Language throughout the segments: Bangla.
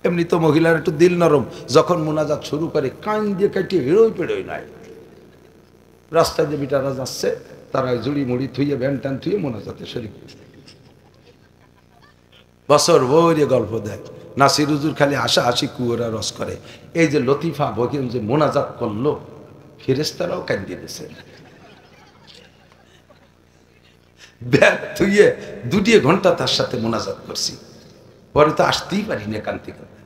এমনি তো মহিলার একটু দিল নরম, যখন মোনাজাত শুরু করে কান দিয়ে কাটিয়ে হেরোই পেড়োই নাই। রাস্তায় যে বিটারা যাচ্ছে তারা জুড়ি মুড়ি থুইয়ে ব্যান ট্যান থুইয়ে মোনাজাতে শরীর বছর ভরে গল্প দেয়। নাসির হুজুর খালি আশা হাসি কুয়োরা রস করে। এই যে লতিফা বকিম যে মোনাজাত করলো, ফেরেশতারাও কান্দিয়ে দিয়েছে। ব্যাগ থুইয়ে 2 ঘন্টা তার সাথে মোনাজাত করছি, পরে তো আসতেই পারি না কান্তি কান্তি।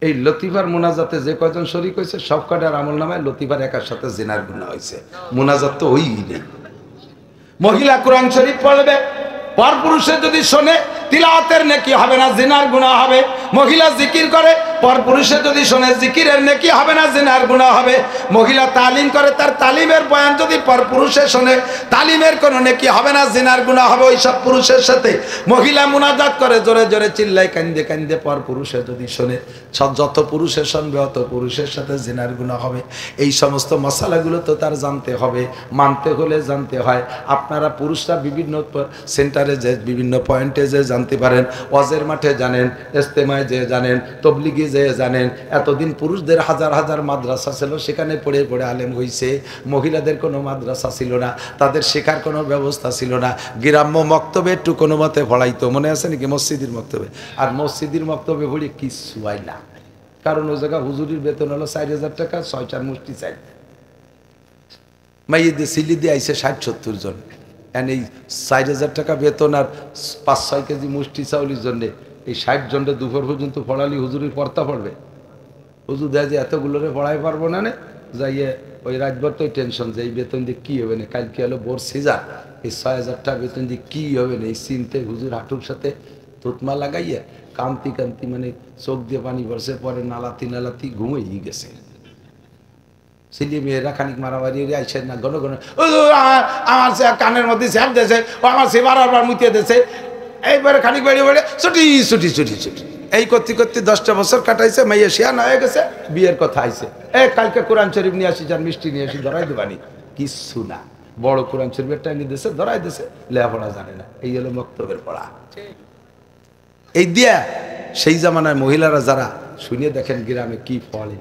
এই লতিফার মোনাজাতে যে কয়জন শরীক হয়েছে সব কয়টার আমল নামায় লতিফার একার সাথে জিনার গুনাহ হয়েছে। মোনাজাত তো ওই নেই। মহিলা কোরআন শরীফ পড়বে, পর পুরুষে যদি শোনে তিলাওয়াতের নেকি হবে না, জিনার গুনাহ হবে। মহিলা জিকির করে, পর পুরুষে যদি শোনে জিকিরের নেকি হবে না, জিনার গুনাহ হবে। মহিলা তালিম করে, তার তালিমের বয়ান যদি পর পুরুষে শোনে তালিমের কোনো নেকি হবে না, জিনার গুনাহ হবে ওই সব পুরুষের সাথে। মহিলা মুনাজাত করে জোরে জোরে চিল্লাই কান্দে কান্দে, পর পুরুষে যদি শোনে যত পুরুষের শুনবে অত পুরুষের সাথে জিনার গুনাহ হবে। এই সমস্ত মশালাগুলো তো তার জানতে হবে, মানতে হলে জানতে হয়। আপনারা পুরুষরা বিভিন্ন সেন্টারে যে বিভিন্ন পয়েন্টে যে জানতে পারেন, ওয়াজের মাঠে জানেন, ইজতেমায় যে জানেন, তবলিগে যে জানেন। এতদিন পুরুষদের হাজার হাজার মাদ্রাসা ছিল, সেখানে পড়ে পড়ে আলেম হইছে। মহিলাদের কোনো মাদ্রাসা ছিল না, তাদের শেখার কোনো ব্যবস্থা ছিল না। গ্রাম্য মক্তবে একটু কোনো মতে পড়াইতো, মনে আছে নাকি? মসজিদের মক্তবে। আর মসজিদের মক্তবে পড়ি কিছু হয় না, কারণ ওই জায়গা হুজুরির বেতন হলো 4000 টাকা, 6টার মুষ্টি চাই। মাইয়েদের সিলি দিয়ে আইসে 60-70 জন, এই 4000 টাকা বেতন আর 5-6 কেজি মুষ্টি চাউলের জন্যে এই 60 জনটা দুপুর পর্যন্ত পড়ালি হুজুরের পড়তা পড়বে? হুজুর দেয় যে এতগুলোরে পড়াই পারবো না, যাইয়ে ওই রাতভর তো টেনশন যে এই বেতন দিয়ে কী হবে না, কালকে হলো বোর সিজার, এই 6000 টাকা বেতন দিয়ে কী হবে না, এই চিন্তে হুজুর হাঁটুর সাথে তুতমা লাগাইয়ে কান্তি কান্তি মানে চোখ দিয়ে পানি পড়ছে, পরে নালাতি নালাতি ঘুমিয়ে গেছে। ছেলে মেয়েরা খানিক মারামারি আইসে না, ঘন ঘন আমার কানের মধ্যে স্যাপ দিয়েছে, ও আমার সে বারবার মুতিয়ে দিয়েছে, এইবারে খানিক বেড়ে বেড়ে ছুটি ছুটি ছুটি ছুটি এই করতে করতে 10টা বছর কাটাইছে। মাইয়া শিয়ান হয়ে গেছে, বিয়ের কথা আইছে। কালকে কোরআন শরীফ নিয়ে আসি, যার মিষ্টি নিয়ে আসি, ধরাই দেবানি কিচ্ছু না। বড় কোরআন শরীফের টাইনি দিয়েছে, ধরাই দিয়েছে, লেখাপড়া জানে না। এই হলো মক্তবের পড়া। এই দিয়া সেই জামানায় মহিলারা যারা শুনিয়ে দেখেন গ্রামে কি ফলে।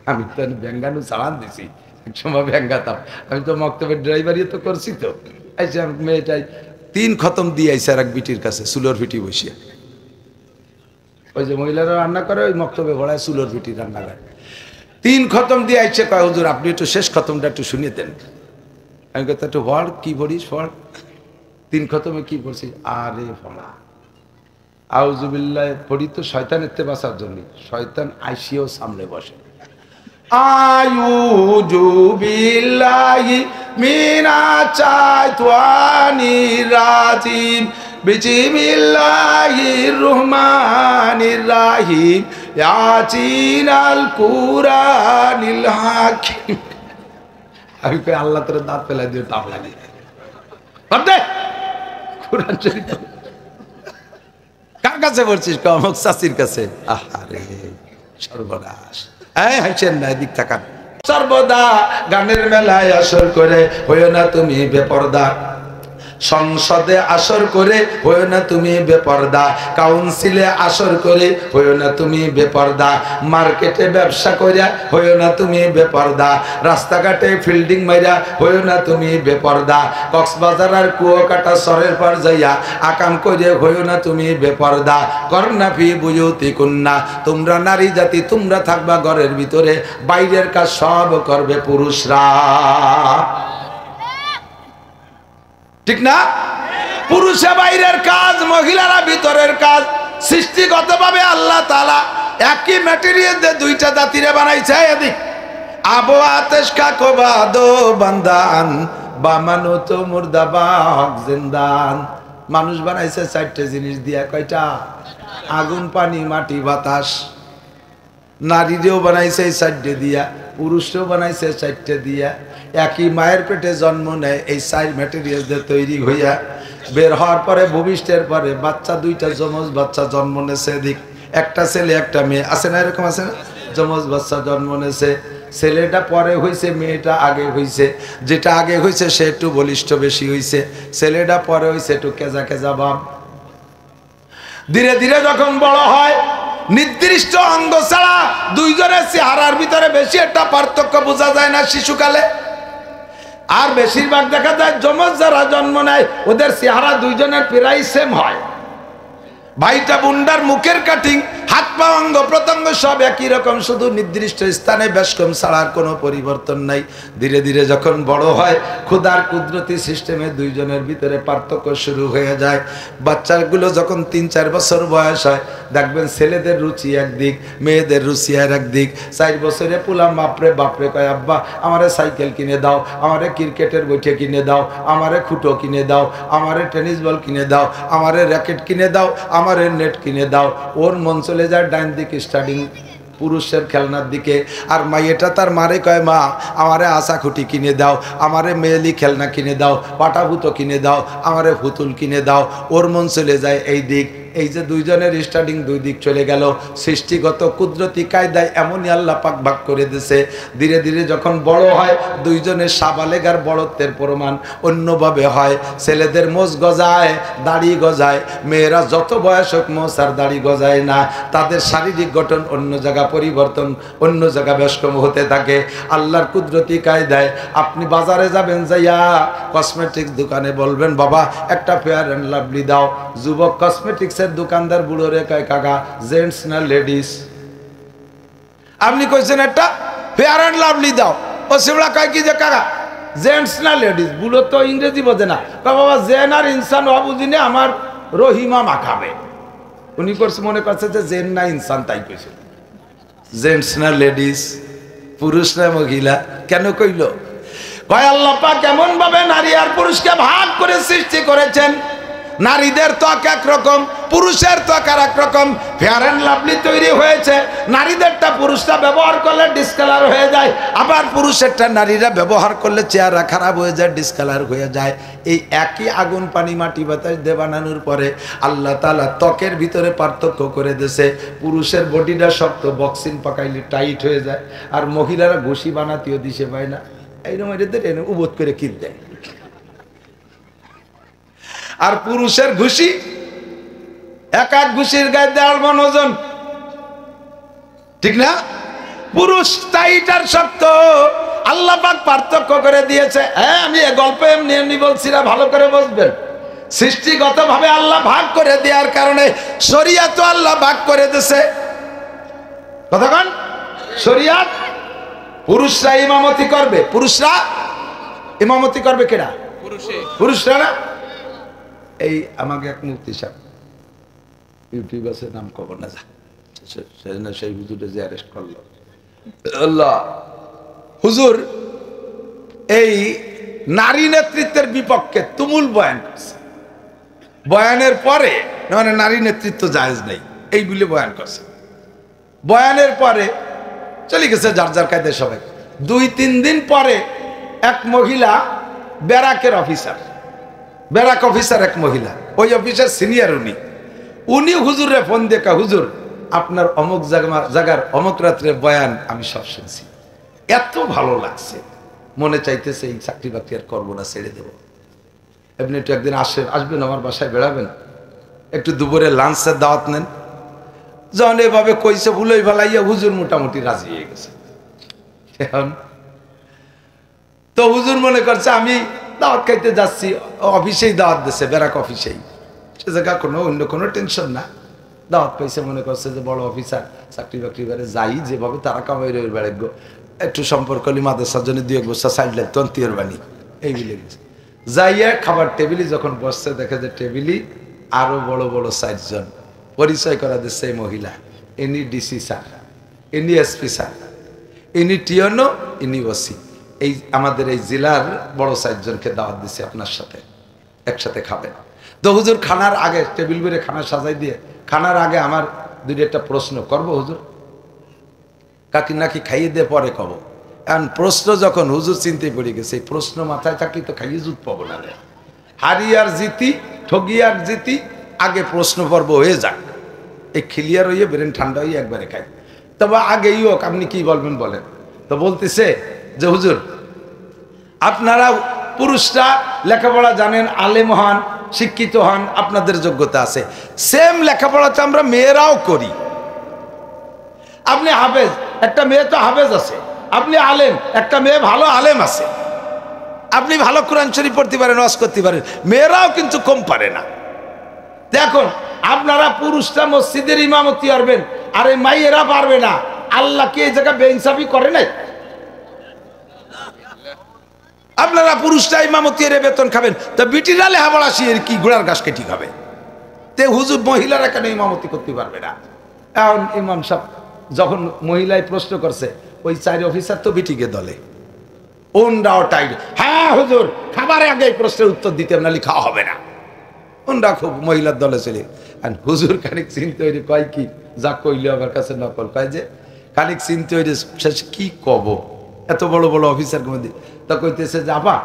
আমি তো ব্যাঙ্গানু চালান দিছি, একসময় ব্যাঙ্গাতাম। আমি তো মক্তবের ড্রাইভারই তো করছি। তো আইসে মেয়েটাই 3 খতম দিয়ে আইসে আর এক বিটির কাছে চুলোর ফিটি বসিয়া। ওই যে মহিলারা রান্না করে, ওই মক্তবে ভরায় চুলোর ফিটি রান্না করে। 3 খতম দিয়ে আইসে, কয় হুজুর আপনি একটু শেষ খতমটা একটু শুনিয়ে দেন। আমি কত একটু পড়, কি পড়িস পড়। 3 খতমে কি পড়ছি? আরে পড়া আউযুবিল্লাহ পড়ি তো শয়তানেরতে বাঁচার জন্য। শয়তান আইসিও সামনে বসে। আউযু বিল্লাহি মিনাশ শাইতানির রাজিম, বিসমিল্লাহির রহমানির রহিম, ইয়াসিনাল কুরআনিল হাকিম। আমি কই আল্লাহ তোর দাঁত ফেলাই দিয়ে তাপ লাগে দে কোরআন শরীফ কার কাছে পড়ছিস? অমুক চাচির কাছে। আহারে সর্বনাশ। হাসেন না, এদিক থাকান। সর্বদা গানের মেলায় আসর করে হইও না তুমি বেপরদা, সংসদে আসর করে হইও না তুমি বেপরদা, কাউন্সিলে আসর করে হইও না তুমি বেপরদা, মার্কেটে ব্যবসা করিয়া হইও না তুমি বেপরদা, রাস্তাঘাটে ফিল্ডিং মাইরা হইও না তুমি বেপরদা, কক্সবাজার আর কুয়াকাটা সরের পার যাইয়া আকাম করে হইও না তুমি বেপরদা। করনা ফি বুয়ুতিকুন্না, তোমরা নারী জাতি তোমরা থাকবা ঘরের ভিতরে, বাইরের কাজ সব করবে পুরুষরা। ঠিক না? পুরুষে বাইরের কাজ, মহিলারা ভিতরের কাজ। সৃষ্টিগতভাবে আল্লাহ তাআলা একই ম্যাটেরিয়াল দিয়ে 2টা জাতিরে বানাইছে। এদিক আবু আতেশ কাকবা দো বান্দান বামানো তো মুর্দাবা হক জিন্দান। মানুষ বানাইছে 4টে জিনিস দিয়া। কয়টা? আগুন, পানি, মাটি, বাতাস। নারীরেও বানাইছে 4টে দিয়া, পুরুষও বানাইছে 4টে দিয়া। একই মায়ের পেটে জন্ম নেয় এই 4 ম্যাটেরিয়াল দিয়ে তৈরি হইয়া বের হওয়ার পরে ভূমিষ্ঠের পরে বাচ্চা 2টা যমজ বাচ্চা জন্ম নেছে। এদিক একটা ছেলে একটা মেয়ে, আছে না? এরকম আছে না? যমজ বাচ্চা জন্ম নেছে। ছেলেটা পরে হয়েছে, মেয়েটা আগে হয়েছে। যেটা আগে হয়েছে সে একটু বলিষ্ঠ বেশি হয়েছে, ছেলেটা পরে হয়েছে একটু কেজা কেজা ভাব। ধীরে ধীরে যখন বড় হয় নির্দিষ্ট অঙ্গ ছাড়া দুইজনের চেহারার ভিতরে বেশি একটা পার্থক্য বোঝা যায় না শিশুকালে। আর বেশিরভাগ দেখা যায় যমজ যারা জন্ম নেয় ওদের চেহারা দুইজনের প্রায় সেম হয়। ভাইটা বুন্ডার মুখের কাটিং, হাত পা অঙ্গ প্রত্যঙ্গ সব একই রকম, শুধু নির্দিষ্ট স্থানে বেশ কম ছাড়ার কোনো পরিবর্তন নাই। ধীরে ধীরে যখন বড় হয় খোদার কুদরতি সিস্টেমে দুইজনের ভিতরে পার্থক্য শুরু হয়ে যায়। বাচ্চাগুলো যখন 3-4 বছর বয়স হয় দেখবেন ছেলেদের রুচি একদিক, মেয়েদের রুচি আর একদিক। 4 বছরে পুলাম বাপরে বাপরে কয় আব্বা আমারে সাইকেল কিনে দাও, আমারে ক্রিকেটের বইটে কিনে দাও, আমারে খুঁটো কিনে দাও, আমারে টেনিস বল কিনে দাও, আমারে র্যাকেট কিনে দাও, আমারে নেট কিনে দাও। ওর মন চলে যায় ডাইন দিকে স্টার্টিং পুরুষের খেলনার দিকে। আর মাইয়েটা তার মারে কয় মা আমারে আশা খুঁটি কিনে দাও, আমারে মেয়েলি খেলনা কিনে দাও, পাটাভূত কিনে দাও, আমারে পুতুল কিনে দাও। ওর মন চলে যায় এই দিক। এই যে দুইজনের স্টার্টিং দুই দিক চলে গেল, সৃষ্টিগত কুদরতি কায়দায় এমনই আল্লাহ পাক ভাগ করে দিয়েছে। ধীরে ধীরে যখন বড় হয় দুইজনের সাবালেগার বড়ত্বের প্রমাণ অন্যভাবে হয়। ছেলেদের মোজ গজায়, দাড়ি গজায়, মেয়েরা যত বয়স হোক মোজ আর দাড়ি গজায় না। তাদের শারীরিক গঠন অন্য জায়গা পরিবর্তন, অন্য জায়গা ব্যস্কম হতে থাকে আল্লাহর কুদরতি কায়দায়। আপনি বাজারে যাবেন, যাইয়া কসমেটিক্স দোকানে বলবেন বাবা একটা ফেয়ার অ্যান্ড লাভলি দাও। যুবক কসমেটিক্স দোকানদার বুড়ো রে কয় কাকা জেন্টস না লেডিস? আপনি কইছেন একটা ফেয়ার অ্যান্ড লাভলি দাও, ও সেগুলা কয় কি যে কাকা জেন্টস না লেডিস? বুড়ো তো ইংরেজি বোঝে না, বাবা জেন আর ইনসান বুঝিনে আমার রহিমা মাখাবে। উনি করছে মনে করছে যে জেন না ইনসান, তাই কইছে জেন্টস না লেডিস, পুরুষ না মহিলা। কেন কইল? কয় আল্লাহ পাক কেমন ভাবে নারী আর পুরুষকে ভাগ করে সৃষ্টি করেছেন। নারীদের ত্বক একরকম, পুরুষের ত্বক আর একরকম। ফেয়ার অ্যান্ড লাভলি তৈরি হয়েছে, নারীদেরটা পুরুষরা ব্যবহার করলে ডিসকালার হয়ে যায়, আবার পুরুষেরটা নারীরা ব্যবহার করলে চেহারা খারাপ হয়ে যায়, ডিসকালার হয়ে যায়। এই একই আগুন পানি মাটি বাতাস দিয়ে বানানোর পরে আল্লাহ তাআলা ত্বকের ভিতরে পার্থক্য করে দিয়েছে। পুরুষের বডিটা শক্ত, বক্সিং পাকাইলে টাইট হয়ে যায়, আর মহিলারা ঘুষি বানাতেও দিশে পায় না, এইরকম এদের এনে উবোধ করে কিল দেয়। আর পুরুষের ঘুষি এক এক ঘুষির গায়ে দেওয়ার মন ওজন, ঠিক না? পুরুষ টাইট আর শক্ত আল্লাহ পাক পার্থক্য করে দিয়েছে। হ্যাঁ, আমি এ গল্প এমনি এমনি বলছি না, ভালো করে বুঝবেন। সৃষ্টিগত ভাবে আল্লাহ ভাগ করে দেওয়ার কারণে শরিয়াত আল্লাহ ভাগ করে দিয়েছে। কতক্ষণ শরিয়াত? পুরুষরা ইমামতি করবে, পুরুষরা ইমামতি করবে কেডা? পুরুষরা না। এই আমাকে এক মুফতি সাহেব ইউটিউব আছে, নাম কব না, যা সেজন্য সেই হুজুরে যে অ্যারেস্ট করলো আল্লাহ হুজুর, এই নারী নেতৃত্বের বিপক্ষে তুমুল বয়ান করছে। বয়ানের পরে মানে নারী নেতৃত্ব জায়েজ নেই এই বলে বয়ান করছে। বয়ানের পরে চলে গেছে যার যার কায়দায় সবাই। 2-3 দিন পরে এক মহিলা ব্যারাকের অফিসার, ব্যারাক অফিসার এক মহিলা, ওই অফিসার সিনিয়র, উনি হুজুরে ফোন দেখা, হুজুর আপনার অমুক জায়গার অমুক রাত্রে বয়ান আমি সব শুনছি, এত ভালো লাগছে, মনে চাইতেছে এই চাকরি বাকরি আর করবো না, ছেড়ে দেবো। আপনি একটু একদিন আসবেন আমার বাসায়, বেড়াবেন, একটু দুপুরে লাঞ্চের দাওয়াত নেন। যখন এভাবে কইছে ভুলোই ভালাইয়া হুজুর মোটামুটি রাজি হয়ে গেছে। এখন তো হুজুর মনে করছে আমি দাওয়াত খাইতে যাচ্ছি, অফিসেই দাওয়াত দিচ্ছে, ব্যারাক অফিসেই, সে জায়গা কোনো অন্য কোনো টেনশন না। দাওয়াত পাইছে, মনে করছে যে বড় অফিসার, চাকরি বাকরি বেড়ে যাই, যেভাবে তারা কামাই রয়ে বেড়াইব, একটু সম্পর্ক হলে মাদ্রাসার জন্য 2-1 বছর সাইড লাগতো, তন্তির বাণী এই মিলে গেছে। যাইয়া খাবার টেবিলে যখন বসছে, দেখে যে টেবিলই আরো বড় বড় 4 জন। পরিচয় করা দিচ্ছে এই মহিলা, ইনি ডিসি স্যার, ইনি এসপি স্যার, ইনি টিয়নো, ইনি ওসি। এই আমাদের এই জেলার বড় 4 জনকে দাওয়াত দিচ্ছে, আপনার সাথে একসাথে খাবেন। তো হুজুর খানার আগে টেবিল বেড়ে খানা সাজাই দিয়ে, খানার আগে আমার 2-1টা প্রশ্ন করবো হুজুর, কাকি নাকি খাইয়ে দিয়ে পরে কব। এখন প্রশ্ন যখন হুজুর চিন্তায় পড়ে গেছে, এই প্রশ্ন মাথায় থাকলে তো খাইয়ে জুত পাবো না রে, হারি আর জিতি, ঠগি আর জিতি, আগে প্রশ্ন পর্ব হয়ে যাক, এই ক্লিয়ার হইয়ে ব্রেন ঠান্ডা হয়ে একবারে খাই। তবে আগেই হোক, আপনি কি বলবেন বলেন। তো বলতেছে যে হুজুর আপনারা পুরুষরা লেখাপড়া জানেন, আলেম হন, শিক্ষিত হন, আপনাদের যোগ্যতা আছে, সেম লেখাপড়া তো আমরা মেয়েরাও করি, আপনি হাফেজ, একটা মেয়ে তো হাফেজ আছে। আপনি আলেম, একটা মেয়ে ভালো আলেম আছে। আপনি ভালো কোরআন শরীফ পড়তে পারেন, ওয়াজ করতে পারেন, মেয়েরাও কিন্তু কম পারে না। দেখুন আপনারা পুরুষরা মসজিদের ইমামতি পারবেন, আর এই মাইয়েরা পারবে না। আল্লাহ কি এই জায়গায় বেইনসাফি করে নাই? আপনারা পুরুষরা ইমামতি এর বেতন খাবেন, তা বিটিরা লেহাপড়াশি এর কি ঘোড়ার ঘাস কেটে খাবে? তে হুজুর মহিলারা কেন ইমামতি করতে পারবে না? এখন ইমাম সাহেব যখন মহিলায় প্রশ্ন করছে, ওই 4 অফিসার তো বিটিকে দলে, ওনরাও টাইট। হ্যাঁ হুজুর, খাবারের আগে এই প্রশ্নের উত্তর দিতে নালি খাওয়া হবে না। ওনরা খুব মহিলার দলে চলে। আর হুজুর খানিক চিনতে হইলে কয় কি, যা কইলে আমার কাছে নকল কয় যে খানিক চিনতে হইলে শেষ কি কব, এত বড় বড় অফিসার মধ্যে তা কইতেছে যে আপা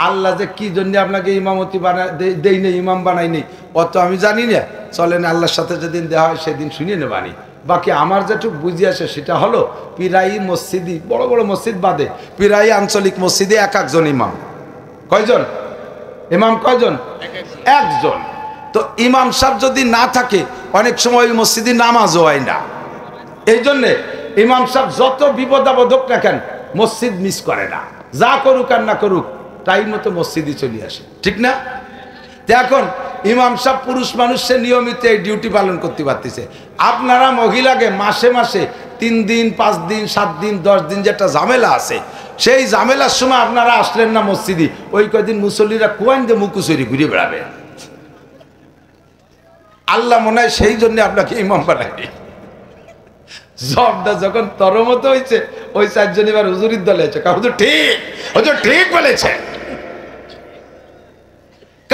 আল্লাহ যে কি জন্য আপনাকে ইমামতি বানায় দেই নেই, ইমাম বানাই নেই, অত আমি জানি না। চলেন আল্লাহর সাথে যেদিন দেওয়া হয় সেদিন শুনিয়ে নেবানি। বাকি আমার যেটুকু বুঝি আসে সেটা হলো, পিরাই মসজিদি, বড় বড় মসজিদ বাদে পিরাই আঞ্চলিক মসজিদে এক একজন ইমাম। কয়জন ইমাম? কয়জন? একজন। তো ইমাম সাহেব যদি না থাকে অনেক সময় ওই মসজিদে নামাজও হয় না। এই জন্যে ইমাম সাহেব যত বিপদ আপদ হোক না কেন মসজিদ মিস করে না। যা করুক আর না করুক টাইম মতো মসজিদে চলে আসে, ঠিক না? এখন ইমাম সাহেব পুরুষ মানুষ, সে নিয়মিত এই ডিউটি পালন করতে পারতেছে। আপনারা মহিলাকে মাসে মাসে 3 দিন 5 দিন 7 দিন 10 দিন যেটা ঝামেলা আছে, সেই ঝামেলার সময় আপনারা আসলেন না মসজিদে, ওই কয়দিন মুসল্লিরা কুয়ান দিয়ে মুকুচুরি ঘুরে বেড়াবে। আল্লাহ মনে হয় সেই জন্য আপনাকে ইমাম বানায়নি। জবটা যখন তরমত হয়েছে, ওই 4 জন এবার হুজুরির দলে আছে। হুজুর ঠিক, হুজুর ঠিক বলেছে।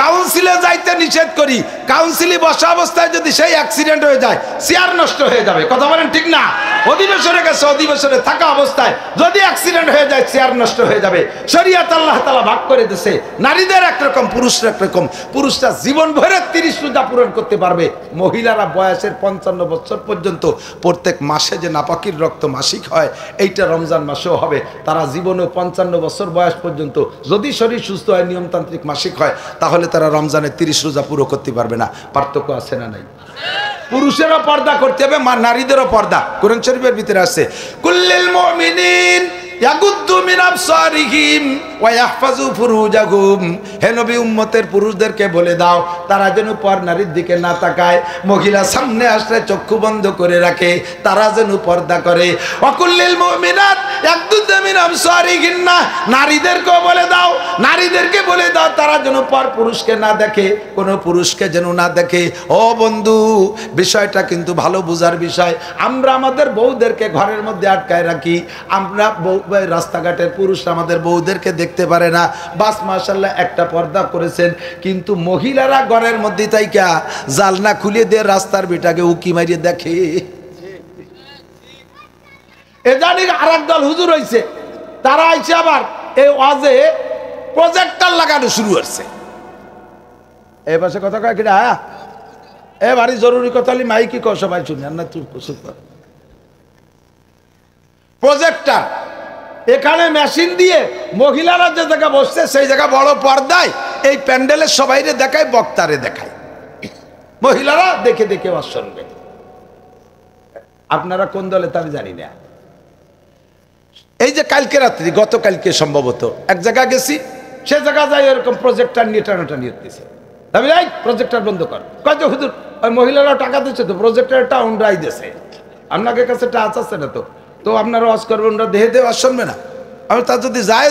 কাউন্সিলে যাইতে নিষেধ করি, কাউন্সিলে বসা অবস্থায় যদি সেই অ্যাক্সিডেন্ট হয়ে যায়, চেয়ার নষ্ট হয়ে যাবে। কথা বলেন ঠিক না? অধিবেশনে গেছে, অধিবেশনে থাকা অবস্থায় যদি অ্যাক্সিডেন্ট হয়ে যায়, চেয়ার নষ্ট হয়ে যাবে। শরীয়ত আল্লাহ তাআলা ভাগ করে দিয়েছে, নারীদের একরকম, পুরুষরা একরকম। পুরুষরা জীবন ভরে 30 রোজা পূরণ করতে পারবে, মহিলারা বয়সের 55 বছর পর্যন্ত প্রত্যেক মাসে যে নাপাকির রক্ত মাসিক হয়, এইটা রমজান মাসেও হবে। তারা জীবনে 55 বছর বয়স পর্যন্ত যদি শরীর সুস্থ হয়, নিয়মতান্ত্রিক মাসিক হয়, তাহলে তারা রমজানে 30 রোজা পুরো করতে পারবে না। পার্থক্য আছে না নাই? পুরুষেরও পর্দা করতে হবে, নারীদেরও পর্দা। কোরআন শরীফের ভিতরে আছে, কুল্লিল মুমিনিন ইয়াগুদ্দু মিন আবসারিহিম ওয়া ইয়াহফাজু ফুরুজাহুম। হে নবী, উম্মতের পুরুষদেরকে বলে দাও তারা যেন পর নারীর দিকে না তাকায়, মহিলা সামনে আসলে চক্ষু বন্ধ করে রাখে, তারা যেন পর্দা করে। ওয়া কুল্লিল মুমিনাত ইয়াগুদ্দু মিন আবসারিহিন্না। নারীদেরকেও বলে দাও, নারীদেরকে বলে দাও তারা যেন পর পুরুষকে না দেখে, কোনো পুরুষকে যেন না দেখে। ও বন্ধু, বিষয়টা কিন্তু ভালো বুঝার বিষয়। আমরা আমাদের বউদেরকে ঘরের মধ্যে আটকায় রাখি, আমরা রাস্তাঘাটের পুরুষ আমাদের বউদেরকে দেখতে পারে না। বাস মাশাআল্লাহ একটা পর্দা করেছেন, কিন্তু মহিলারা ঘরের মধ্যে তাইকা জালনা খুলে দিয়ে রাস্তার বেটাকে উকি মারিয়ে দেখে। এ জানি আরেক দল হুজুর হইছে, তারা আইছে আবার এই ওয়াজে প্রজেক্টর লাগানো শুরু করছে। এই পাশে কথা কয় কিনা, এ ভারী জরুরি কথা হলে মাইকি কও, সবাই শুনি না। তুই প্রজেক্টর এখানে মেশিন দিয়ে মহিলারা যে জায়গা বসছে সেই জায়গা বড় পর্দায় এই প্যান্ডেলের সবাইরে দেখায়, বক্তারে দেখায়, মহিলারা দেখে দেখে ওয়াজ শুনবে। আপনারা কোন দলে তা আমি জানি না। এই যে কালকে রাত্রি, গতকালকে সম্ভবত এক জায়গা গেছি, সে জায়গা যাই এরকম প্রজেক্টর নিয়ে টানাটানি হতেছে। আমি এই প্রজেক্টর বন্ধ কর, কয় যে হুজুর ওই মহিলারা টাকা দিচ্ছে তো, প্রজেক্টরটা ওনরাই দিয়েছে, আপনাদের কাছে টাচ আছে না, তো আপনারা ওয়াজ করবেন, ওনারা দেহে দেহে ওয়াজ শুনবে না। আমি তা যদি যায়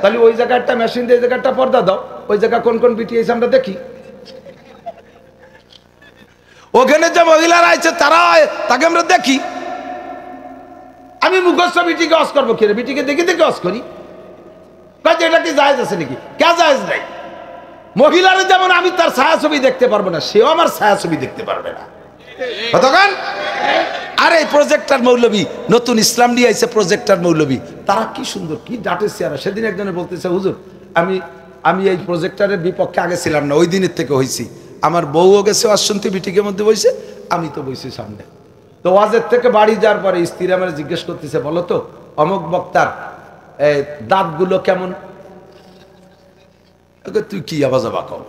তাহলে ওই জায়গাটা মেশিন দিয়ে, এই জায়গাটা পর্দা দাও, ওই জায়গা কোন কোন বিটি এসে আমরা দেখি। ওখানে যে মহিলারা আছে তারা, তাকে আমরা দেখি। আমি মুখস্থ বিটিকে ওয়াজ করবো কি রে? বিটিকে দেখে দেখে ওয়াজ করি। কাজে এটা কি জায়েজ আছে নাকি? কে জায়েজ নাই? মহিলারা যেমন আমি তার ছায়াছবি দেখতে পারবো না, সেও আমার ছায়াছবি দেখতে পারবে না। কতক্ষণ? আর এই প্রজেক্টর মৌলবী, নতুন ইসলাম নিয়ে আইছে প্রজেক্টর মৌলবী, তারা কি সুন্দর, কি ডাটে চেয়ারা। সেদিন একজনে বলতেছে, হুজুর আমি এই প্রজেক্টরের বিপক্ষে আগে ছিলাম না, ওই দিনের থেকে হয়েছি। আমার বউও গেছে ওয়াজ শুনতে, বিটিকের মধ্যে বসে, আমি তো বসছি সামনে। তো ওয়াজের থেকে বাড়ি যাওয়ার পরে স্ত্রী আমার জিজ্ঞেস করতেছে, বলো তো অমুক বক্তার দাঁতগুলো কেমন? তুই কি আবাজ আবা কও?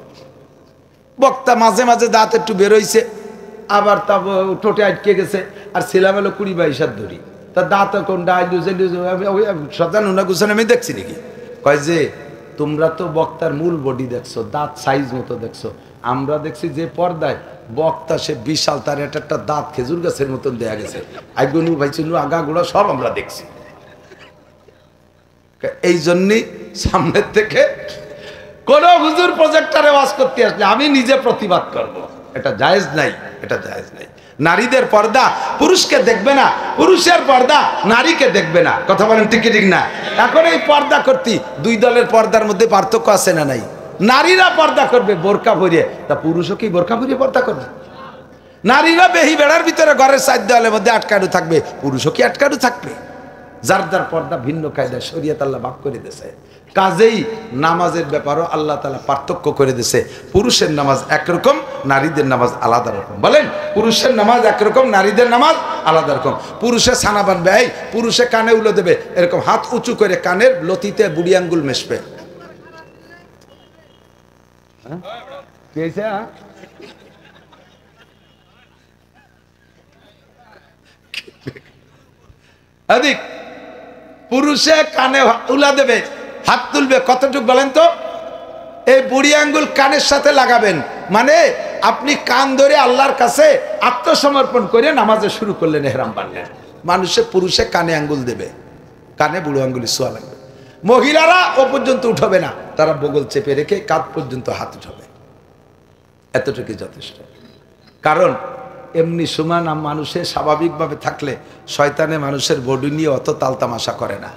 বক্তা মাঝে মাঝে দাঁত একটু বেরোইছে, আবার তা ঠোঁটে আটকে গেছে, আর ছিলাম হলো 20-22 হাত ধরি, তা দাঁত কোনটা সদান উনা গুছান আমি দেখছি নাকি? কয় যে তোমরা তো বক্তার মূল বডি দেখছো, দাঁত সাইজ মতো দেখছো, আমরা দেখছি যে পর্দায় বক্তা সে বিশাল, তার একটা দাঁত খেজুর গাছের মতন দেয়া গেছে, আইগুনু ভাইচুনু আগা গোড়া সব আমরা দেখছি। এই জন্যই সামনের থেকে কোন হুজুর প্রজেক্টরে ওয়াজ করতে আসলে আমি নিজে প্রতিবাদ করব, এটা জায়েজ নাই, এটা জায়েজ নাই। নারীদের পর্দা পুরুষকে দেখবে না, পুরুষের পর্দা নারীকে দেখবে না, কথা বলেন ঠিক ঠিক না? এখন এই পর্দা করতে দুই দলের পর্দার মধ্যে পার্থক্য আছে না নাই? নারীরা পর্দা করবে বোরকা পরিয়ে, তা পুরুষও কি বোরকা পরিয়ে পর্দা করবে? নারীরা বেহি বেড়ার ভিতরে ঘরের সাইড দেওয়ালের মধ্যে আটকানো থাকবে, পুরুষও কি আটকানো থাকবে? যার যার পর্দা ভিন্ন কায়দায় শরীয়ত আল্লাহ ভাগ করে দিয়েছে। কাজেই নামাজের ব্যাপারও আল্লাহ তাআলা পার্থক্য করে দিয়েছে, পুরুষের নামাজ একরকম, নারীদের নামাজ আলাদা রকম। বলেন, পুরুষের নামাজ একরকম, নারীদের নামাজ আলাদা রকম। পুরুষে ছানা বানবে, এই পুরুষে কানে উলো দেবে, এরকম হাত উঁচু করে কানের লতিতে বুড়ি আঙ্গুল মেশবে। পুরুষে কানে উলা দেবে, হাত তুলবে, কতটুকু বলেন তো? এই বুড়ি আঙ্গুল কানের সাথে লাগাবেন, মানে আপনি কান ধরে আল্লাহর কাছে আত্মসমর্পণ করে নামাজে শুরু করলেন, এহরাম বানলেন। মানুষে পুরুষে কানে আঙ্গুল দেবে, কানে বুড়ো আঙ্গুলি ছোঁয়া লাগবে। মহিলারা ও পর্যন্ত উঠবে না, তারা বগল চেপে রেখে কাঁধ পর্যন্ত হাত উঠাবে, এতটুকুই যথেষ্ট। কারণ এমনি সমান মানুষে স্বাভাবিকভাবে থাকলে শয়তানে মানুষের বডি নিয়ে অত তালতামাশা করে না,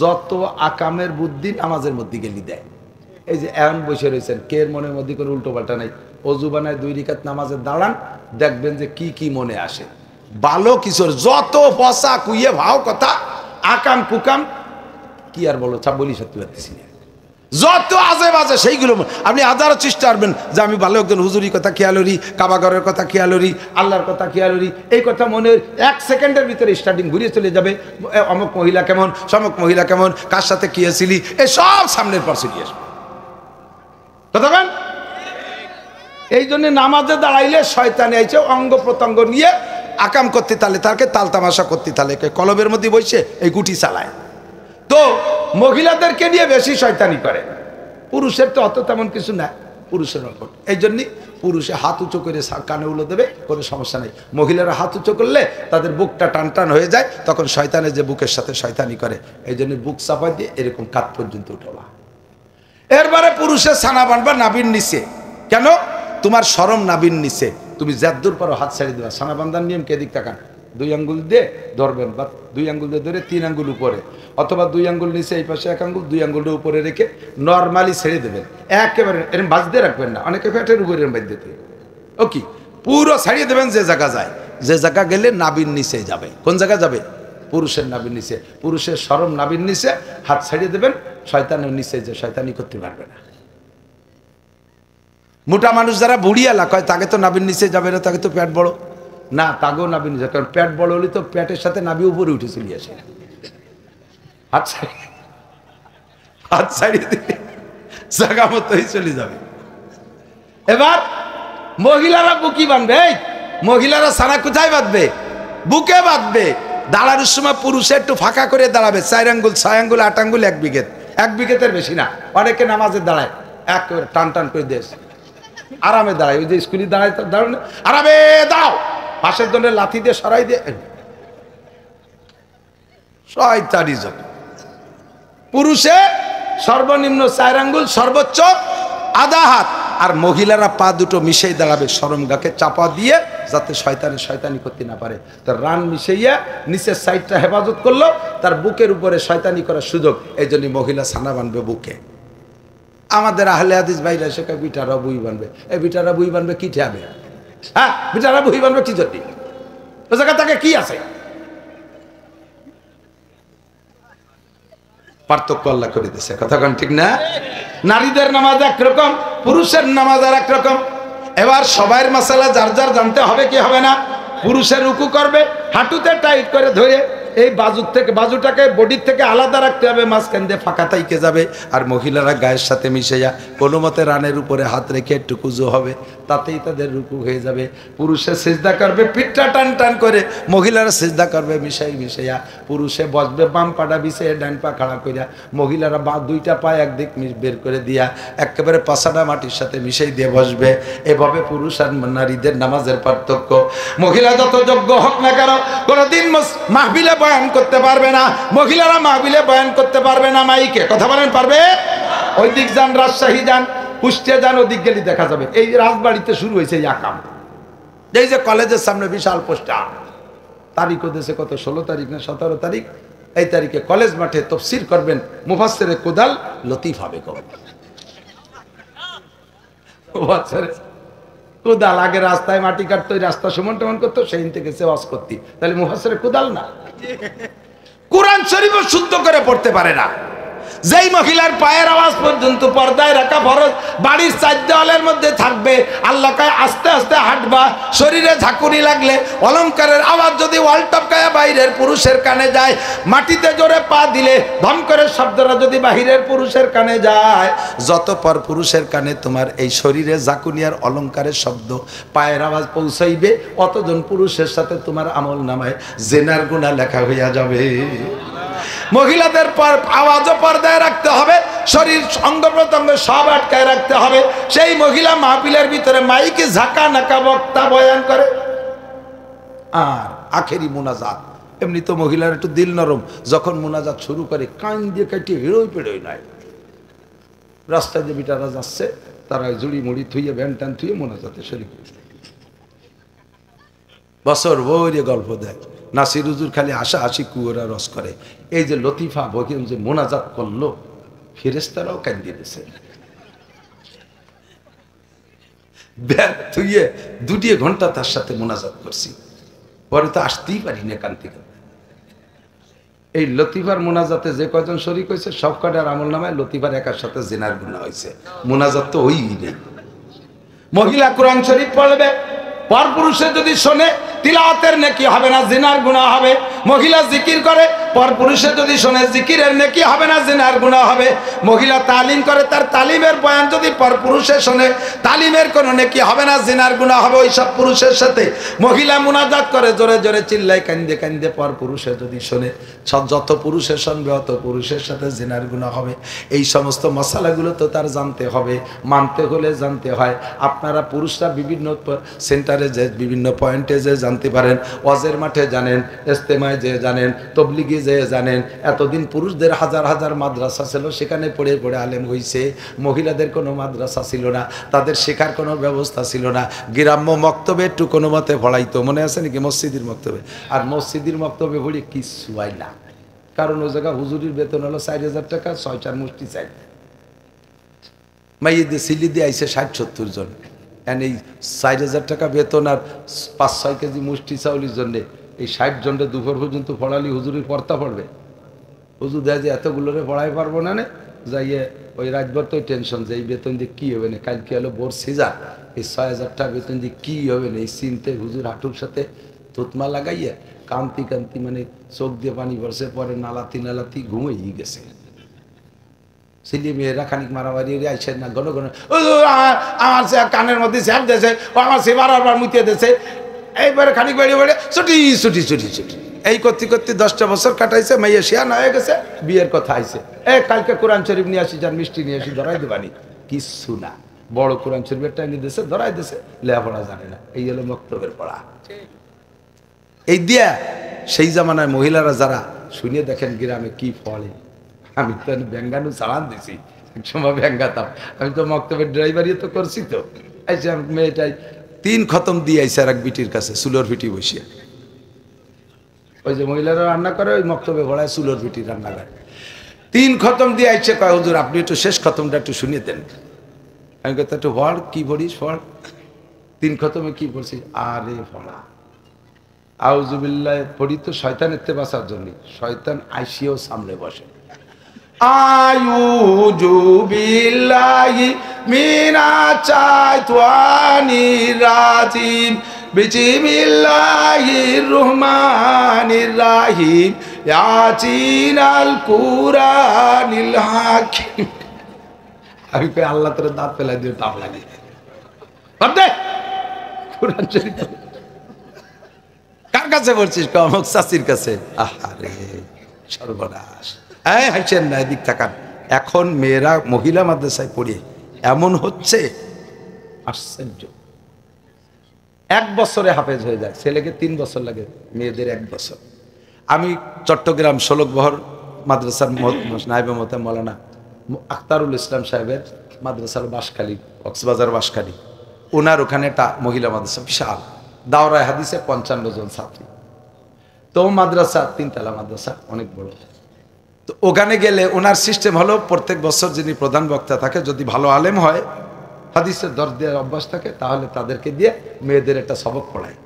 যত আকামের বুদ্ধি নামাজের মধ্যে গেলি দেয়। এই যে এমন বসে রয়েছেন, কে মনের মধ্যে কোনো উল্টো পাল্টা নাই, অজু বানায় 2 রাকাত নামাজে দাঁড়ান, দেখবেন যে কি কি মনে আসে। ভালো কিশোর যত বসা কুইয়ে ভাও কথা, আকাম কুকাম কি আর বলো, বলি সত্যি পারতেছি না, যত আজে বাজে সেইগুলো আপনি হাজারো চেষ্টা করবেন যে আমি ভালো একজন হুজুরি কথা খেয়ালরি, কাবাগরের কথা খেয়ালরি, আল্লাহর কথা খেয়ালরি, এই কথা মনে 1 সেকেন্ডের ভিতরে স্টার্টিং ঘুরিয়ে চলে যাবে। অমুক মহিলা কেমন, সমক মহিলা কেমন, কার সাথে কি আসিলি, এই সব সামনের পর চলে আসবে। কথা বলেন, এই জন্য নামাজে দাঁড়াইলে শয়তান আইছে অঙ্গ প্রত্যঙ্গ নিয়ে আকাম করতে, তাহলে তাকে তালতামাশা করতে, তাহলে কলবের মধ্যে বসে এই গুটি চালায়। তো মহিলাদেরকে নিয়ে বেশি শয়তানি করে, পুরুষের তো অত তেমন কিছু না, পুরুষের অল্প। এই জন্যই পুরুষে হাত উঁচু করে কানে উলো দেবে, কোনো সমস্যা নেই। মহিলারা হাত উঁচু করলে তাদের বুকটা টান টান হয়ে যায়, তখন শয়তানের যে বুকের সাথে শয়তানি করে, এই জন্য বুক চাপা দিয়ে এরকম কাঁধ পর্যন্ত উঠাবা। এরবারে পুরুষের ছানা বানবা নাভির নিচে, কেন? তোমার শরম নাভির নিচে, তুমি যদ্দূর পারো হাত ছাড়িয়ে দেবা। ছানা বান্ধার নিয়ম কে দিক তাকান, 2 আঙ্গুল দিয়ে ধরবেন, বা 2 আঙ্গুল দিয়ে ধরে 3 আঙ্গুল উপরে, অথবা 2 আঙ্গুল নিচে এই পাশে 1 আঙ্গুল, 2 আঙ্গুলটা উপরে রেখে নর্মালি ছেড়ে দেবেন, একেবারে এরকম বাজতে রাখবেন না, অনেকে ফ্যাটের উপরে এরকম বাজ দিতে। ওকে, পুরো ছাড়িয়ে দেবেন, যে জায়গা যায়, যে জায়গা গেলে নাভির নিচে যাবে। কোন জায়গা যাবে? পুরুষের নাভির নিচে। পুরুষের শরম নাভির নিচে, হাত ছাড়িয়ে দেবেন, শয়তানের নিচে যে শয়তানি করতে পারবে না। মোটা মানুষ যারা বুড়িয়ালা কয় তাকে তো নাভির নিচে যাবে না, তাকে তো পেট বড় না, তাকেও নাভি নিচে, কারণ পেট বড় হলে তো পেটের সাথে নাভি উপরে উঠে চলে আসে। হাত ছাড়িয়ে দিলে জায়গা মতোই চলে যাবে। এবার মহিলারা বুকি বাঁধবে, এই মহিলারা সারা কোথায় বাঁধবে? বুকে বাঁধবে। দাঁড়ানোর সময় পুরুষে একটু ফাঁকা করে দাঁড়াবে, 4 আঙ্গুল 6 আঙ্গুল 8 আঙ্গুল 1 বিঘেত, 1 বিঘেতের বেশি না। অনেকে নামাজে দাঁড়ায় একেবারে টান টান করে দেশ, আরামে দাঁড়ায়, ওই যে স্কুলে দাঁড়ায় দাঁড়ানো, আরামে দাঁড়াও, পাশের দলের লাথি দিয়ে সরাই দিয়ে শয়তানি যত। পুরুষে সর্বনিম্ন 4 আঙ্গুল, সর্বোচ্চ আধা হাত, আর মহিলারা পা দুটো মিশিয়ে দাঁড়াবে, শরমগাকে চাপা দিয়ে, যাতে শয়তানি করতে না পারে। তার রান মিশাইয়া নিচের সাইডটা হেফাজত করলো, তার বুকের উপরে শয়তানি করার সুযোগ। এই জন্য মহিলা ছানা বানবে বুকে। আমাদের আহলে হাদিস ভাইরা শেখা বিটারা বুই বানবে, এই বিটারা বুই বানবে কি ঠাবে? হ্যাঁ, বিটারা বুই বানবে কি জন্য? ও জায়গা তাকে কি আছে? পার্থক্য আল্লাহ করে দিয়েছে, কথা কোন ঠিক না? নারীদের নামাজ একরকম, পুরুষের নামাজ আর একরকম। এবার সবাইয়ের মাসালা যার যার জানতে হবে কি হবে না। পুরুষের রুকু করবে, হাঁটুতে টাইট করে ধরে এই বাজুটাকে বডির থেকে আলাদা রাখতে হবে, মাঝখান দিয়ে ফাঁকা তাইকে যাবে। আর মহিলারা গায়ের সাথে মিশে কোনো মতে রানের উপরে হাত রেখে একটু কুজো হবে, তাতেই তাদের রুকু হয়ে যাবে। পুরুষে সিজদা করবে পিঠটা টান টান করে, মহিলারা সিজদা করবে মিশাই মিশাইয়া। পুরুষে বসবে বাম পাটা বিছিয়ে ডান পা খাড়া করিয়া, মহিলারা দুইটা পা একদিক বের করে দিয়া একেবারে পাছাটা মাটির সাথে মিশাই দিয়ে বসবে। এভাবে পুরুষ আর নারীদের নামাজের পার্থক্য। মহিলা যত যোগ্য হোক না কেন কোনোদিন মাহফিলে বয়ান করতে পারবে না, মহিলারা মাহফিলে বয়ান করতে পারবে না। মাইকে কথা বলেন পারবে? ওই দিক যান, রাজশাহী যান, কুষ্টিয়া যান, ওদিক গেলে দেখা যাবে। এই রাজবাড়িতে শুরু হয়েছে এই আকাম। এই যে কলেজের সামনে বিশাল পোস্টার, তারিখও দেশে কত 16 তারিখ না 17 তারিখ, এই তারিখে কলেজ মাঠে তাফসীর করবেন মুফাসসিরে কোদাল লতিফ হবে কবে। কোদাল আগে রাস্তায় মাটি কাটতো, রাস্তা সমান টমান করতো, সেই থেকে সে ওয়াজ করতি, তাহলে মুফাসসিরে কোদাল না। কোরআন শরীফও শুদ্ধ করে পড়তে পারে না। যেই মহিলার পায়ের আওয়াজ পর্যন্ত পর্দায় রাখা ফরজ, বাড়ির 4 দেওয়ালের মধ্যে থাকবে, আল্লাহ কয় আস্তে আস্তে হাঁটবা, শরীরে ঝাঁকুনি লাগলে অলংকারের আওয়াজ যদি ওয়াল টপকায় বাইরের পুরুষের কানে যায়, মাটিতে জোরে পা দিলে ধম করে শব্দটা যদি বাহিরের পুরুষের কানে যায়, যত পর পুরুষের কানে তোমার এই শরীরে ঝাঁকুনি আর অলংকারের শব্দ পায়ের আওয়াজ পৌঁছাইবে, অতজন পুরুষের সাথে তোমার আমল নামায় জেনার গুনাহ লেখা হইয়া যাবে। মহিলাদের আওয়াজও পর্দায় রাখতে হবে, শরীর অঙ্গ প্রত্যঙ্গ সব আটকায় রাখতে হবে। সেই মহিলা মাহফিলের ভিতরে মাইকে ঝাঁকা নাকা বক্তা বয়ান করে। আর আখেরি মুনাজাত, এমনি তো মহিলার একটু দিল নরম, যখন মুনাজাত শুরু করে কান দিয়ে কাটিয়ে হেরোই পেড়োই নাই। রাস্তায় যে বিটারা যাচ্ছে তারা জুড়ি মুড়ি থুইয়ে ভ্যান ট্যান থুইয়ে মুনাজাতে শরীর বছর ভরে গল্প দেয়। নাসির হুজুর খালি আশা হাসি কুয়োরা রস করে। এই যে লতিফা বকিম যে মোনাজাত করলো, ফেরেশতারাও কান্দিয়ে দিয়েছে। ব্যাগ থুইয়ে 2 ঘন্টা তার সাথে মোনাজাত করছি, পরে তো আসতেই পারি না কান থেকে। এই লতিফার মোনাজাতে যে কয়জন শরীক হয়েছে সব কটার আমল নামায় লতিফার একার সাথে জিনার গুনাহ হয়েছে। মোনাজাত তো হইই নেই। মহিলা কোরআন শরীফ পড়বে, পরপুরুষে যদি শোনে তিলাওয়াতের নেকি হবে না, জিনার গুনাহ হবে। মহিলা জিকির করে, পরপুরুষে যদি শোনে জিকিরের নেকি হবে না, জিনার গুনাহ হবে। মহিলা তালিম করে, তার তালিমের বয়ান যদি পরপুরুষে শোনে তালিমের কোনো নেকি হবে না, জিনার গুনাহ হবে ওই সব পুরুষের সাথে। মহিলা মুনাজাত করে জোরে জোরে চিল্লায় কান্দে কান্দে, পরপুরুষে যদি শোনে যত পুরুষে শুনবে অত পুরুষের সাথে জিনার গুনাহ হবে। এই সমস্ত মশালাগুলো তো তার জানতে হবে, মানতে হলে জানতে হয়। আপনারা পুরুষরা বিভিন্ন সেন্টারে যে বিভিন্ন পয়েন্টে যে জানতে পারেন, ওয়াজের মাঠে জানেন, ইস্তেমায় যে জানেন, তবলিগে যে জানেন। এতদিন পুরুষদের হাজার হাজার মাদ্রাসা ছিল, সেখানে পড়ে পড়ে আলেম হইছে। মহিলাদের কোনো মাদ্রাসা ছিল না, তাদের শেখার কোনো ব্যবস্থা ছিল না। গ্রাম্য মক্তবে একটু কোনো মতে পড়াইতো, মনে আছে নাকি? মসজিদের মক্তবে। আর মসজিদের মক্তবে পড়ি কিছু হয় না, কারণ ওই জায়গা হুজুরির বেতন হলো 4000 টাকা, 6-4 মুষ্টি চাই। মাইয়েদের সিলি দিয়ে আইসে 60-70 জন, এই 4000 টাকা বেতন আর 5-6 কেজি মুষ্টি চাউলির জন্যে এই 60 জনটা দুপুর পর্যন্ত পড়ালি হুজুরের পড়তা পড়বে। হুজুর দেয় যে এতগুলোরে পড়াই পারবো না, যাইয়ে ওই রাতভর তো টেনশন যে এই বেতন দিয়ে কী হবে না, কালকে হলো বোর সিজা, এই 6000 টাকা বেতন দিয়ে কী হবে না, এই চিন্তে হুজুর হাঁটুর সাথে তুতমা লাগাইয়ে কান্তি কান্তি মানে চোখ দিয়ে পানি পড়ছে, পরে নালাতি নালাতি ঘুমিয়ে গেছে। ছেলে মেয়েরা খানিক মারামারি আইসেন না, ঘন ঘন আমার সে কানের মধ্যে স্যাপ দিয়েছে, ও আমার সে বারবার মুতিয়ে দিয়েছে। এইবারে খানিক বেড়িয়ে বেড়ে ছুটি ছুটি ছুটি ছুটি এই করতে করতে 10টা বছর কাটাইছে। মাইয়া শিয়ান হয়ে গেছে, বিয়ের কথা আইছে। কালকে কোরআন শরীফ নিয়ে আসি, যার মিষ্টি নিয়ে আসি, ধরাই দেবানি কিচ্ছু না। বড় কোরআন শরীফের টাইম দিয়েছে, ধরাই দিয়েছে, লেখাপড়া জানে না। এই হলো মক্তবের পড়া। এই দিয়া সেই জামানায় মহিলারা যারা শুনিয়ে দেখেন গ্রামে কি ফলে। আমি তো ব্যাঙ্গানু চালান দিছি, একসময় ব্যাঙ্গাতাম। আমি তো মক্তবের ড্রাইভারই তো করছি। তো আইসা মেয়েটাই 3 খতম দিয়ে আইসে আর এক বিটির কাছে চুলোর ভিটি বসিয়া। ওই যে মহিলারা রান্না করে, ওই মক্তবে ভরায় চুলোর ভিটি রান্না করে। 3 খতম দিয়ে আইসে, কয় হুজুর আপনি একটু শেষ খতমটা একটু শুনিয়ে দেন। আমি কথা একটু পড়, কি পড়িস পড়। 3 খতমে কি পড়ছি? আরে পড়া আউযুবিল্লাহ পড়ি তো শয়তানের থেকে বাঁচার জন্য। শয়তান আইসিও সামনে বসে। আউযু বিল্লাহি মিনাশ শাইতানির রাজিম, বিসমিল্লাহির রহমানির রহিম, ইয়াসিনাল কুরআনিল হাকিম। আমি কই আল্লাহ তোর দাঁত ফেলাই দিয়ে তাপ লাগে। কোরআন শরীফ কার কাছে বলছিস? অমুক চাচির কাছে। আহারে সর্বনাশ! হাসেন না, এদিক তাকান। এখন মেয়েরা মহিলা মাদ্রাসায় পড়ে এমন হচ্ছে আশ্চর্য। 1 বছরে হাফেজ হয়ে যায়। ছেলেকে 3 বছর লাগে, মেয়েদের 1 বছর। আমি চট্টগ্রাম শোলকবহর মাদ্রাসার নায়েবে মোহতামিম মৌলানা আখতারুল ইসলাম সাহেবের মাদ্রাসার বাঁশখালী, কক্সবাজার বাঁশখালী, ওনার ওখানে একটা মহিলা মাদ্রাসা বিশাল, দাওরায়ে হাদিসে 55 জন ছাত্রী। তো মাদ্রাসা 3 তলা মাদ্রাসা, অনেক বড়। তো ওখানে গেলে ওনার সিস্টেম হলো প্রত্যেক বছর যিনি প্রধান বক্তা থাকে, যদি ভালো আলেম হয়, হাদিসের দর্শ দেওয়ার অভ্যাস থাকে, তাহলে তাদেরকে দিয়ে মেয়েদের একটা সবক পড়ায়।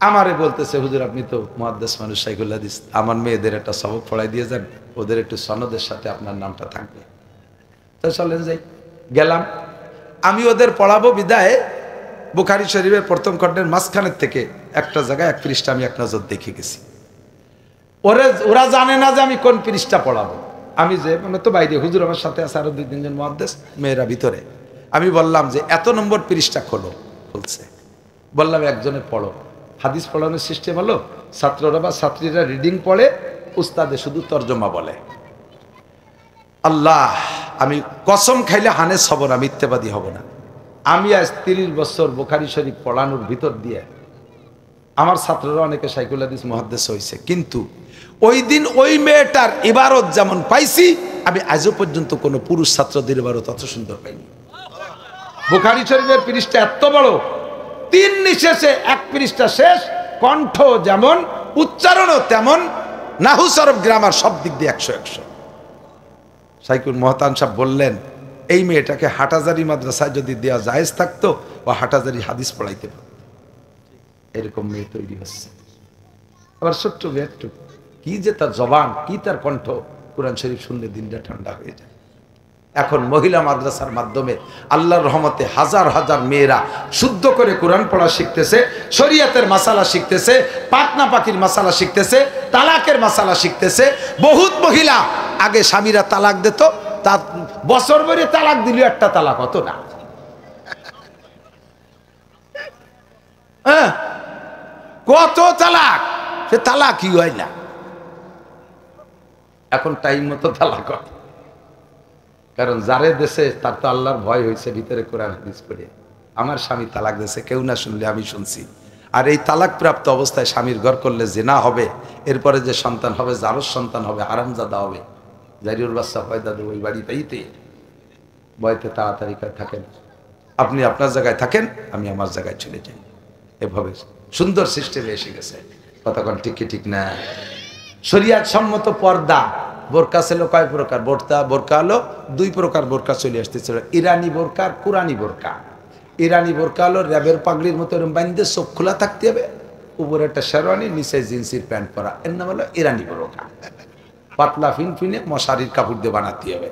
আমারে বলতেছে, হুজুর আপনি তো মুহাদ্দিস মানুষ, শাইখুল হাদিস, আমার মেয়েদের একটা সবক পড়াই দিয়ে যান, ওদের একটু সনদের সাথে আপনার নামটা থাকবে। তো চলেন যাই। গেলাম। আমি ওদের পড়াবো বিদায় বুখারী শরীফের প্রথম খণ্ডের মাঝখানের থেকে একটা জায়গায় 1 পৃষ্ঠা আমি 1 নজর দেখে গেছি। ওরা জানে না যে আমি কোন পৃষ্ঠা পড়াবো। আমি যে মানে তো বাইরে, হুজুর আমার সাথে আছে আরো 2-3 জন মুহাদ্দিস, মেয়েরা ভিতরে। আমি বললাম যে এত নম্বর পৃষ্ঠা খোলো। বলছে, বললাম একজনে পড়ো। হাদিস পড়ানোর সিস্টেম হলো ছাত্ররা বা ছাত্রীরা রিডিং পড়ে, উস্তাদে শুধু তর্জমা বলে। আল্লাহ, আমি কসম খাইলে হানে হব না, মিথ্যাবাদী হব না। আমি আজ 30 বছর বুখারী শরীফ পড়ানোর ভিতর দিয়ে আমার ছাত্ররা অনেকে শাইখুল হাদিস মুহাদ্দিস হয়েছে, কিন্তু ওই দিন ওই মেয়েটার ইবারত যেমন পাইছি, আমি আজও পর্যন্ত কোনো পুরুষ ছাত্রদের ইবারত অত সুন্দর পাইনি। বুখারী শরীফের পৃষ্ঠা এত বড়, 3 নিশেষে 1 পৃষ্ঠা শেষ, কণ্ঠ যেমন, উচ্চারণও তেমন, নাহু সরফ গ্রামার সব দিক দিয়ে 100-100। শাইখুল মুহতান সাহেব বললেন, এই মেয়েটাকে হাটহাজারী মাদ্রাসায় যদি দেওয়া জায়েজ থাকতো, ও হাটহাজারী হাদিস পড়াইতে পারত। এরকম মেয়ে তৈরি হচ্ছে। আবার ছোট্ট মেয়ে, একটু কি যে তার জবান, কি তার কণ্ঠ, কোরআন শরীফ শুনলে দিনটা ঠান্ডা হয়ে যায়। এখন মহিলা মাদ্রাসার মাধ্যমে আল্লাহর রহমতে হাজার হাজার মেয়েরা শুদ্ধ করে কোরআন পড়া শিখতেছে, শরীয়তের মাসালা শিখতেছে, পাকনা পাকির মাসালা শিখতেছে, তালাকের মাসালা শিখতেছে। বহুত মহিলা আগে স্বামীরা তালাক দিত, তা বছর ভরে তালাক দিল, একটা তালাক হতো না। কত তালাক, সে তালাকই হয় না। এখন টাইম মতো তালাক হয়, কারণ যারে দেশে তার তো আল্লাহর ভয় হয়েছে ভিতরে কোরআন হাদিস পড়ে। আমার স্বামী তালাক দিয়েছে, কেউ না শুনলে আমি শুনছি। আর এই তালাক প্রাপ্ত অবস্থায় স্বামীর ঘর করলে জিনা হবে, এরপরে যে সন্তান হবে, জারজ সন্তান হবে, হারামজাদা হবে, জারিউর বাচ্চা পয়দা দেবো ওই বাড়িতেইতে। ভয়তে তাড়াতাড়ি করে থাকেন, আপনি আপনার জায়গায় থাকেন, আমি আমার জায়গায় চলে যাই। এভাবে সুন্দর সিস্টেমে এসে গেছে। কতক্ষণ ঠিক ঠিক না? শরিয়াত সম্মত পর্দা। বোরকা ছিল কয় প্রকার? বোরকা হলো 2 প্রকার বোরকা চলে আসতেছিল, ইরানি বোরকা আর কুরানি বোরকা। ইরানি বোরকা হলো র্যাবের পাগড়ির মতো এরকম বান্ধে চোখ খোলা থাকতে হবে, উপরে একটা শেরওয়ানি, নিচে জিন্সের প্যান্ট পরা, এর নাম হলো ইরানি বোরকা। পাতলা ফিনফিনে মশারির কাপড় দিয়ে বানাতে হবে।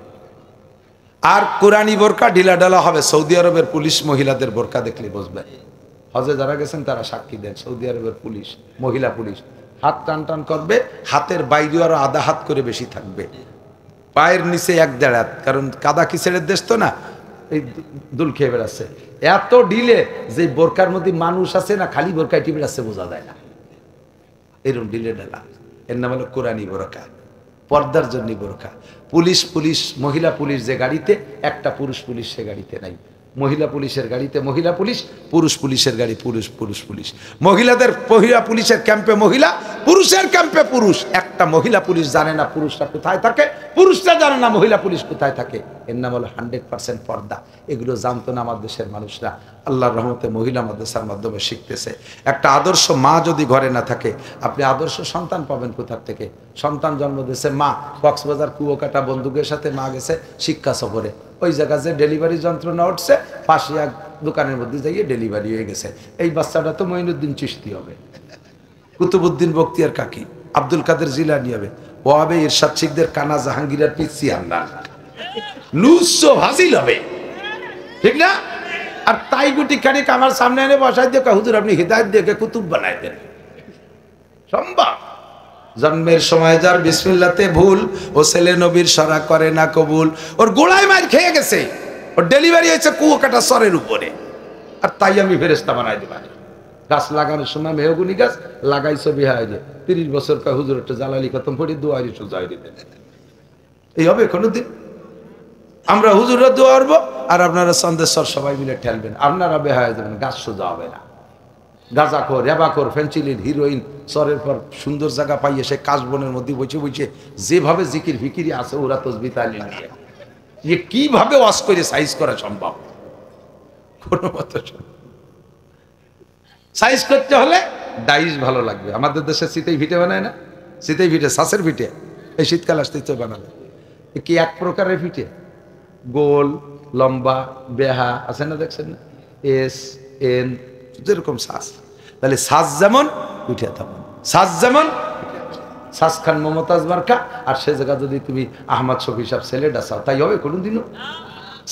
আর কুরানি বোরকা ঢিলা ঢালা হবে। সৌদি আরবের পুলিশ মহিলাদের বোরকা দেখলে বুঝবে। হজে যারা গেছেন তারা সাক্ষী দেন, সৌদি আরবের পুলিশ, মহিলা পুলিশ হাত টান টান করবে, হাতের বাইরে আরো আধা হাত করে বেশি থাকবে, পায়ের নিচে 1-1.5 হাত, কারণ কাদা কিসের দেশ তো না, এই দুল খেয়ে বেড়াচ্ছে। এত ঢিলে যে বোরকার মধ্যে মানুষ আছে না, খালি বোরকায় টিপে আছে, বোঝা যায় না, এরকম ঢিলে ঢালা। এর নাম হলো কোরআনি বোরকা, পর্দার জন্য বোরকা। পুলিশ মহিলা পুলিশ যে গাড়িতে, একটা পুরুষ পুলিশ সে গাড়িতে নাই। মহিলা পুলিশের গাড়িতে মহিলা পুলিশ, পুরুষ পুলিশের গাড়ি পুরুষ পুলিশ। মহিলাদের মহিলা পুলিশের ক্যাম্পে মহিলা, পুরুষের ক্যাম্পে পুরুষ। একটা মহিলা পুলিশ জানে না পুরুষরা কোথায় থাকে, পুরুষরা জানে না মহিলা পুলিশ কোথায় থাকে। এর নাম হলো 100% পর্দা। এগুলো জানতো না আমার দেশের মানুষরা। আল্লাহর রহমতে মহিলা মাদ্রাসার মাধ্যমে শিখতেছে। একটা আদর্শ মা যদি ঘরে না থাকে, আপনি আদর্শ সন্তান পাবেন কোথার থেকে? সন্তান জন্ম দিয়েছে মা, কক্সবাজার কুয়োকাটা বন্দুকের সাথে মা গেছে শিক্ষা সফরে, ওই জায়গা যে ডেলিভারি যন্ত্রণা উঠছে, পাশে এক দোকানের মধ্যে যাইয়ে ডেলিভারি হয়ে গেছে। এই বাচ্চাটা তো মঈনুদ্দিন চিশতি হবে, কুতুবুদ্দিন বখতিয়ার কাকি, আব্দুল কাদের জিলানী হবে, ও হবে ইরশাদ শিখদের কানা জাহাঙ্গীরের পিসি আন্দার লুসো হাসিল হবে, ঠিক না? আর তাই গুটি খানিক আমার সামনে এনে বসাই দিয়ে হুজুর আপনি হিদায়ত দিয়ে কুতুব বানাই দেন, সম্ভব? জন্মের সময় যার বিসমিল্লাতে ভুল, ও ছেলে নবীর সরা করে না কবুল। ওর গোড়ায় মার খেয়ে গেছে, ওর ডেলিভারি হয়েছে কুয়োকাটা সরের উপরে। আর তাই আমি ফেরেশতা বানাই দেব। গাছ লাগানোর সময় মেহগুনি গাছ লাগাইছো বিহায় 30 বছর কয় হুজুর একটা জালালি খতম পড়ি দোয়া সোজা দিতেন। এই হবে কোনোদিন? আমরা হুজুররা দোয়া করবো আর আপনারা চন্দেশ্বর সবাই মিলে ঠেলবেন, আপনারা বেহায় যাবেন, গাছ সোজা হবে না। গাঁজাখোর, রেবাখোর, ফেন্সিলিন, হিরোইন চরের পর সুন্দর জায়গা পাইয়ে সে কাশবনের মধ্যে বসে বসে যেভাবে জিকির ফিকিরি আছে ওরা তসবি তালি নিয়ে যে কিভাবে ওয়াশ করে সাইজ করা সম্ভব? কোনো মতো সাইজ করতে হলে ডাইস ভালো লাগবে। আমাদের দেশে শীতেই ভিটে বানায় না, শীতেই ভিটে, শ্বাসের ভিটে, এই শীতকাল আসতে বানাবে কি এক প্রকারের পিঠে, গোল লম্বা বেহা আছে না, দেখছেন না, এস এন যেরকম শ্বাস। তাহলে শ্বাস যেমন পিঠে তেমন, শ্বাস যেমন শ্বাস খান মমতাজ মার্কা, আর সে জায়গা যদি তুমি আহমদ শফি সাহেব ছেলেটা চাও তাই হবে কোনোদিনও?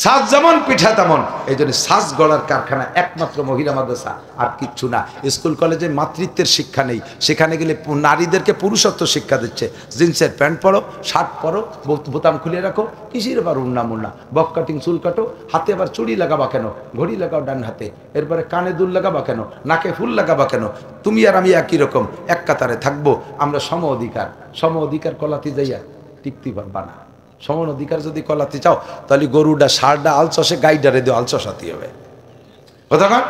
শ্বাস যেমন পিঠা তেমন। এই জন্য শ্বাস গড়ার কারখানা একমাত্র মহিলা মাদ্রাসা, আর কিচ্ছু না। স্কুল কলেজে মাতৃত্বের শিক্ষা নেই, সেখানে গেলে নারীদেরকে পুরুষত্ব শিক্ষা দিচ্ছে। জিন্সের প্যান্ট পরো, শার্ট পরো, বোতাম খুলে রাখো, কিসের আবার উন্না মুন্না, বক কাটিং, চুল কাটো, হাতে আবার চুড়ি লাগাবা কেন, ঘড়ি লাগাও ডান হাতে, এরপরে কানে দুল লাগাবা কেন, নাকে ফুল লাগাবা কেন? তুমি আর আমি একই রকম, এক কাতারে থাকবো। আমরা সম অধিকার, সম অধিকার কলাতে যাইয়া টিকতে পারবা না। সমান অধিকার যদি কলাতে চাও তাহলে গরুটা ষাঁড়টা আলচষে গাইডারে দিয়ে আলচষাতে হবে। কথা কন?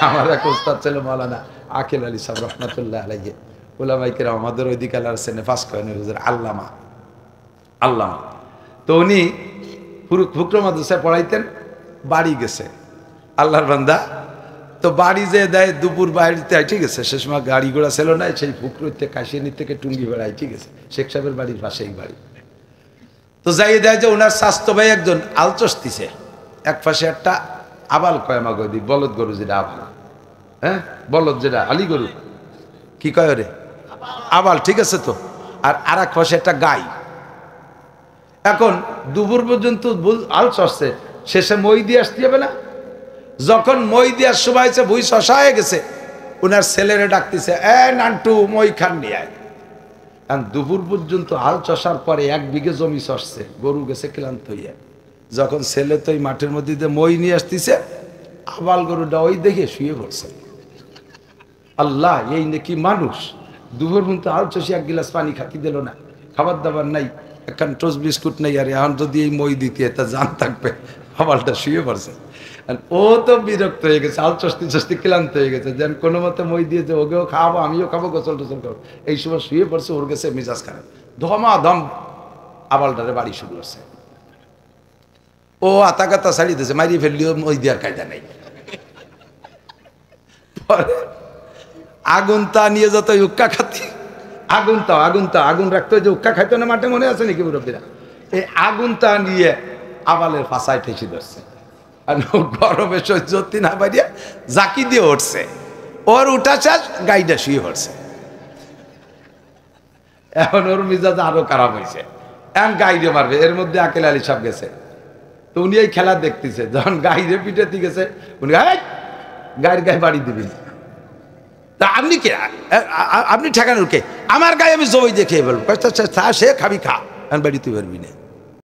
আমার এক ওস্তাদ ছিল মাওলানা আকিল আলী সাহেব রহমাতুল্লাহ আলাইহি, ওলামায়ে কেরাম আমাদের ওইদিকে আলারসেনে ফাঁস করেন হুজুর আল্লামা। তো উনি ফুকরা মাদ্রাসায় পড়াইতেন, বাড়ি গেছে আল্লাহর বান্দা। তো বাড়ি যে দেয় দুপুর বাড়িতে, ঠিক আছে, সে সময় গাড়ি ঘোড়া ছিল না, সেই ফুকরুতে কাশিয়ানি থেকে টুঙ্গি বেড়ায়, ঠিক আছে, শেখ সাহেবের বাড়ির পাশেই বাড়ি। তো যাই দেয় যে ওনার স্বাস্থ্য ভাই একজন আলচস্তিছে, এক পাশে একটা আবাল কয় মা গদি, বলদ গরু যেটা আবাল, হ্যাঁ বলদ যেটা আলি গরু কি কয় রে আবাল, ঠিক আছে। তো আর এক পাশে একটা গাই। এখন দুপুর পর্যন্ত আলচসছে, শেষে মই দিয়ে আসতে হবে না? যখন মই দেওয়ার সময় হয়েছে, ভুই শশা হয়ে গেছে, ওনার ছেলেরে ডাকতেছে, এ নান্টু মই খান নিয়ে আয়। দুপুর পর্যন্ত হাল চষার পরে 1 বিঘে জমি চষছে, গরু গেছে ক্লান্ত হইয়া। যখন ছেলে তো ওই মাঠের মধ্যে দিয়ে মই নিয়ে আসতেছে, আবাল গরুটা ওই দেখে শুয়ে পড়ছে। আল্লাহ, এই নাকি মানুষ! দুপুর পর্যন্ত হাল চষি 1 গিলাস পানি খাতি দিল না, খাবার দাবার নাই, একখান টোস্ট বিস্কুট নেই, আর এখন যদি এই মই দিতে তা জান থাকবে। আবালটা শুয়ে পড়ছে, ও তো বিরক্ত হয়ে গেছে, আল চস্তি চস্তি ক্লান্ত হয়ে গেছে, যেন কোনো মতে মই দিয়েছে, ওকেও খাওয়াবো আমিও খাবো, গোসল টোসল খাবো। এই সময় শুয়ে পড়ছে, ওর গেছে মেজাজ খারাপ, ধমাধম আবালটারে বাড়ি শুরু করছে। ও আতা কাতা ছাড়িয়ে দিয়েছে, মারিয়ে ফেললিও মই দেওয়ার কায়দা নেই। পরে আগুনটা নিয়ে যত উক্কা খাতি, আগুন রাখতো, যে উক্কা খাইতো না মাঠে, মনে আছে নাকি মুরব্বীরা? এই আগুনটা নিয়ে আবালের ফাঁসায় ঠেসি ধরছে, আর গরমে সহ্য না বাড়িয়া জাকি দিয়ে উঠছে, ওর উঠা চাষ গাইডা শুয়ে পড়ছে। এখন ওর মিজাজ আরো খারাপ হয়েছে, এখন গাইডে মারবে। এর মধ্যে আকিল আলী সাহেব গেছে, তো উনি এই খেলা দেখতেছে। যখন গাইডে পিটাতে গেছে, উনি গায়ের গায়ে বাড়ি দিবেন। তা আপনি কে? আপনি ঠেকানোর কে? আমার গায়ে আমি জমি দিয়ে খেয়ে বলবো, সে খাবি খা, বাড়ি তুই পারবি না।